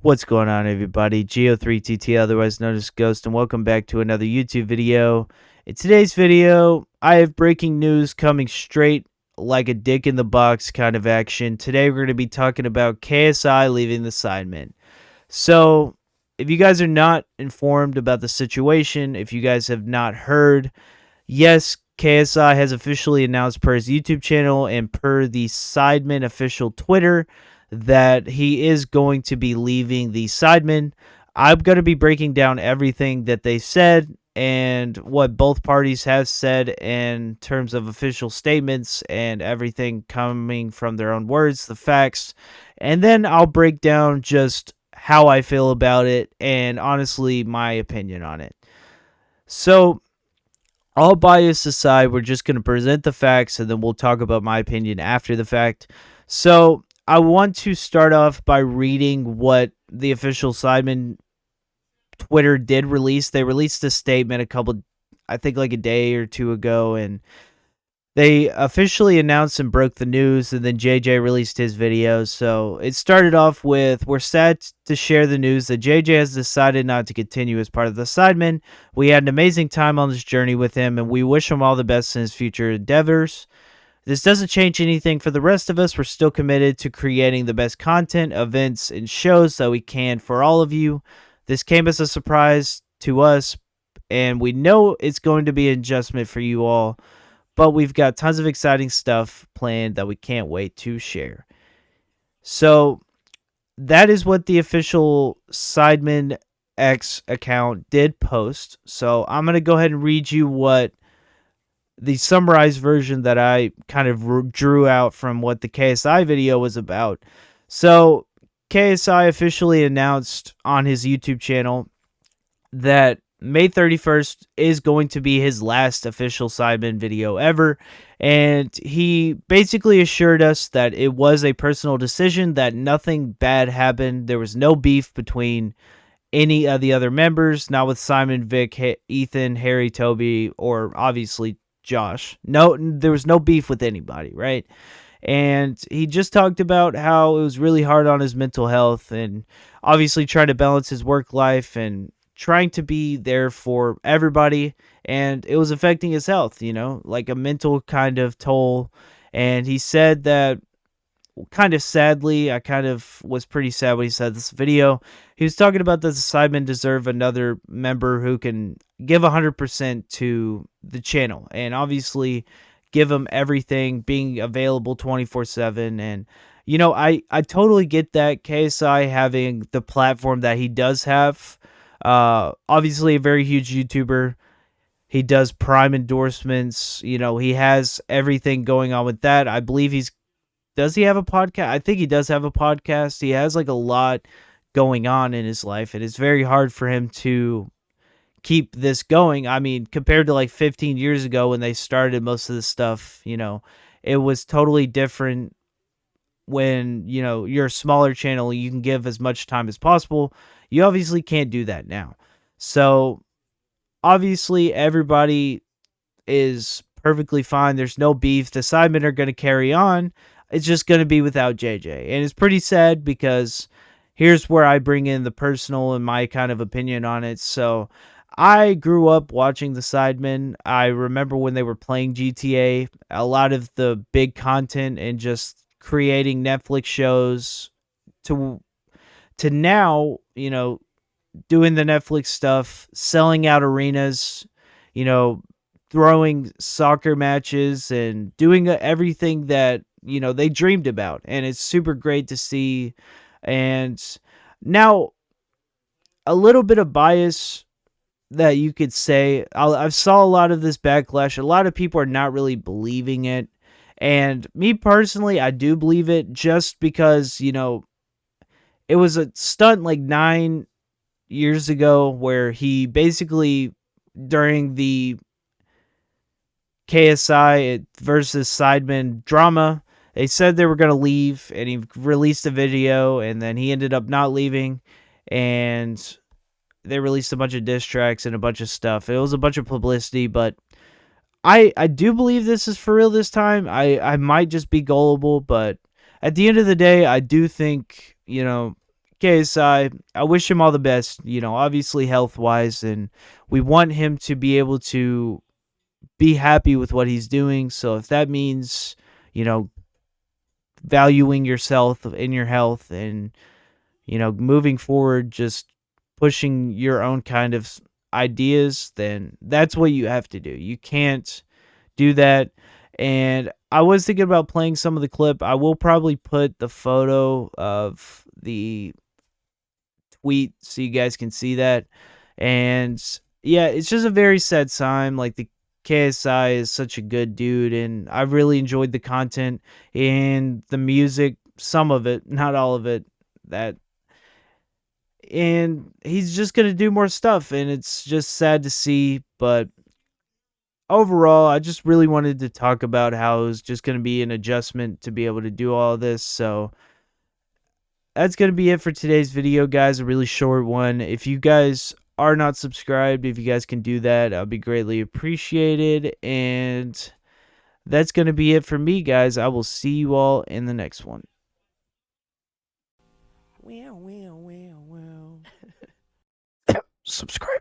What's going on, everybody? Geo3TT, otherwise known as Ghost, and welcome back to another YouTube video. In today's video, I have breaking news coming straight like a dick in the box kind of action. Today, we're going to be talking about KSI leaving the sidemen. So, if you guys are not informed about the situation, if you guys have not heard, yes, KSI has officially announced per his YouTube channel and per the sidemen official Twitter that he is going to be leaving the sidemen. I'm going to be breaking down everything that they said and what both parties have said in terms of official statements and everything coming from their own words, the facts. And then I'll break down just how I feel about it and honestly my opinion on it. So, all bias aside, we're just going to present the facts and then we'll talk about my opinion after the fact. So, I want to start off by reading what the official sidemen Twitter did release. They released a statement I think like a day or two ago, and they officially announced and broke the news, and then JJ released his video. So it started off with, "We're sad to share the news that JJ has decided not to continue as part of the sidemen. We had an amazing time on this journey with him, and we wish him all the best in his future endeavors. This doesn't change anything for the rest of us. We're still committed to creating the best content, events, and shows that we can for all of you. This came as a surprise to us, and we know it's going to be an adjustment for you all, but we've got tons of exciting stuff planned that we can't wait to share." So that is what the official Sidemen X account did post. So I'm going to go ahead and read you what the summarized version that I kind of drew out from what the KSI video was about. So KSI officially announced on his YouTube channel that May 31st is going to be his last official Sidemen video ever, and he basically assured us that it was a personal decision, that nothing bad happened. There was no beef between any of the other members, not with Simon, Vic, Ethan, Harry, Toby, or obviously Josh. No, there was no beef with anybody, right? And he just talked about how it was really hard on his mental health and obviously trying to balance his work life and trying to be there for everybody, and it was affecting his health, like a mental kind of toll. And he said that, kind of sadly, I kind of was pretty sad when he said this video. He was talking about that the Sidemen deserve another member who can give 100% to the channel and obviously give them everything, being available 24/7. And I totally get that KSI having the platform that he does have. Obviously a very huge YouTuber. He does Prime endorsements. He has everything going on with that. I believe does he have a podcast? I think he does have a podcast. He has like a lot going on in his life, and it's very hard for him to keep this going. I mean, compared to like 15 years ago when they started most of this stuff, it was totally different. When, you're a smaller channel, you can give as much time as possible. You obviously can't do that now. So obviously everybody is perfectly fine. There's no beef. The Sidemen are going to carry on. It's just going to be without JJ. And it's pretty sad because here's where I bring in the personal and my kind of opinion on it. So I grew up watching the Sidemen. I remember when they were playing GTA, a lot of the big content and just creating Netflix shows to now, doing the Netflix stuff, selling out arenas, throwing soccer matches and doing everything that, they dreamed about. And it's super great to see. And now a little bit of bias that you could say, I've saw a lot of this backlash. A lot of people are not really believing it. And me personally, I do believe it just because, it was a stunt like 9 years ago where he basically, during the KSI versus Sidemen drama, they said they were going to leave, and he released a video, and then he ended up not leaving, and they released a bunch of diss tracks and a bunch of stuff. It was a bunch of publicity, but I do believe this is for real this time. I might just be gullible, but at the end of the day, I do think, KSI, I wish him all the best, obviously health wise, and we want him to be able to be happy with what he's doing. So if that means, you know, valuing yourself in your health and, moving forward, just pushing your own kind of ideas, then that's what you have to do. You can't do that. And I was thinking about playing some of the clip. I will probably put the photo of the tweet so you guys can see that. And yeah, it's just a very sad time. Like the KSI is such a good dude, and I really enjoyed the content and the music, some of it, not all of it. That and he's just gonna do more stuff, and it's just sad to see. But overall, I just really wanted to talk about how it was just gonna be an adjustment to be able to do all this. So that's going to be it for today's video, guys. A really short one. If you guys are not subscribed, if you guys can do that, I'll be greatly appreciated. And that's going to be it for me, guys. I will see you all in the next one. Subscribe.